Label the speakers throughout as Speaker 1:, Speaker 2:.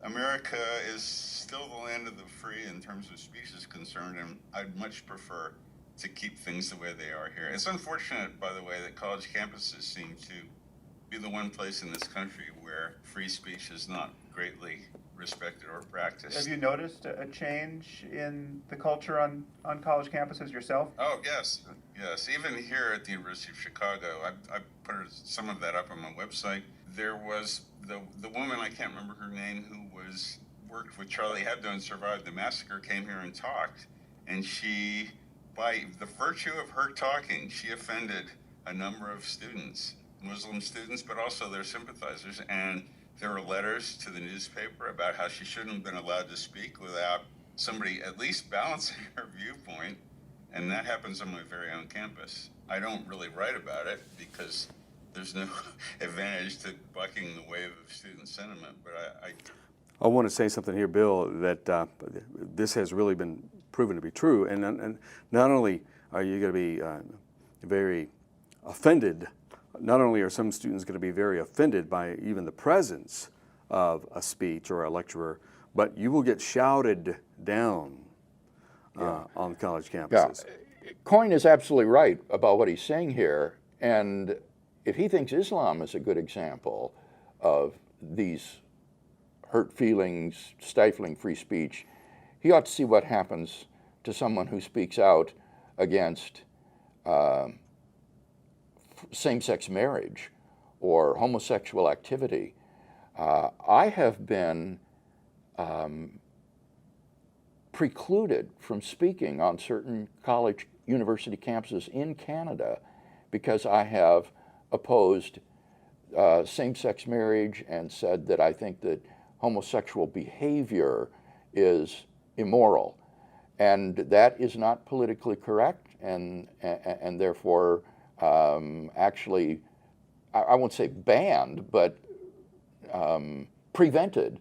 Speaker 1: America is still the land of the free in terms of speech is concerned, and I'd much prefer to keep things the way they are here. It's unfortunate, by the way, that college campuses seem to be the one place in this country where free speech is not greatly respected or practiced.
Speaker 2: Have you noticed a change in the culture on college campuses yourself?
Speaker 1: Oh, yes. Yes. Even here at the University of Chicago, I put some of that up on my website. There was the woman, I can't remember her name, who worked with Charlie Hebdo and survived the massacre, came here and talked. And she, by the virtue of her talking, she offended a number of students, Muslim students, but also their sympathizers. And there were letters to the newspaper about how she shouldn't have been allowed to speak without somebody at least balancing her viewpoint. And that happens on my very own campus. I don't really write about it because there's no advantage to bucking the wave of student sentiment, but
Speaker 3: I want to say something here, Bill, that this has really been proven to be true. And not only are you going to be very offended, not only are some students going to be very offended by even the presence of a speech or a lecturer, but you will get shouted down on college campuses.
Speaker 4: Yeah. Coyne is absolutely right about what he's saying here. And if he thinks Islam is a good example of these hurt feelings, stifling free speech, he ought to see what happens to someone who speaks out against same-sex marriage or homosexual activity. I have been precluded from speaking on certain college university campuses in Canada because I have opposed same-sex marriage and said that I think that homosexual behavior is immoral. And that is not politically correct, and therefore actually, I won't say banned, but prevented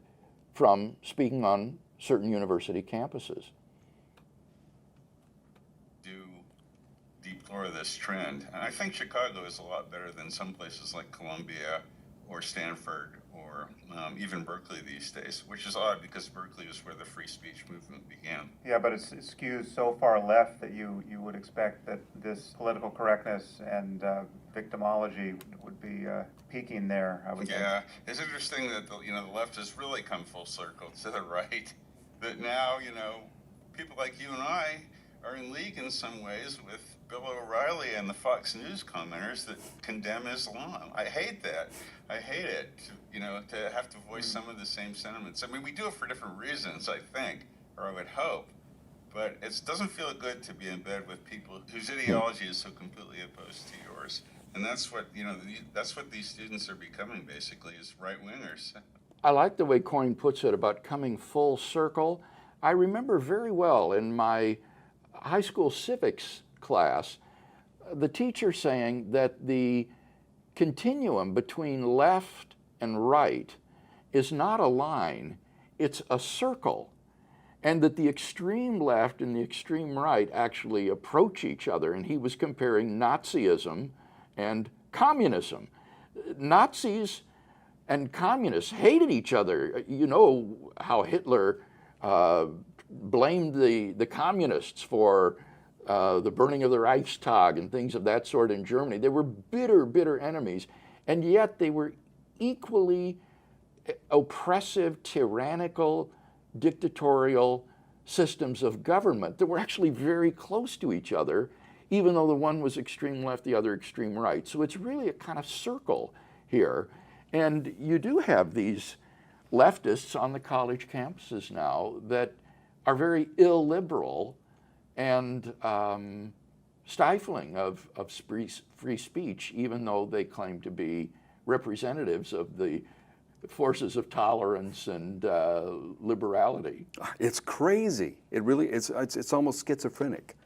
Speaker 4: from speaking on certain university campuses.
Speaker 1: do deplore this trend. And I think Chicago is a lot better than some places like Columbia or Stanford or even Berkeley these days, which is odd because Berkeley is where the free speech movement began.
Speaker 2: Yeah, but it skews so far left that you would expect that this political correctness and victimology would be peaking there, I would think.
Speaker 1: Yeah, it's interesting that the left has really come full circle to the right. That now, people like you and I are in league in some ways with Bill O'Reilly and the Fox News commenters that condemn Islam. I hate that. I hate it, to have to voice some of the same sentiments. I mean, we do it for different reasons, I think, or I would hope. But it doesn't feel good to be in bed with people whose ideology is so completely opposed to yours. And that's what, that's what these students are becoming, basically, is right-wingers.
Speaker 4: I like the way Coyne puts it about coming full circle. I remember very well in my high school civics class, the teacher saying that the continuum between left and right is not a line, it's a circle. And that the extreme left and the extreme right actually approach each other. And he was comparing Nazism and communism. Nazis and communists hated each other. You know how Hitler blamed the communists for the burning of the Reichstag and things of that sort in Germany. They were bitter, bitter enemies, and yet they were equally oppressive, tyrannical, dictatorial systems of government that were actually very close to each other, even though the one was extreme left, the other extreme right. So it's really a kind of circle here. And you do have these leftists on the college campuses now that are very illiberal and stifling of free speech, even though they claim to be representatives of the forces of tolerance and liberality.
Speaker 3: It's crazy. It really, it's almost schizophrenic.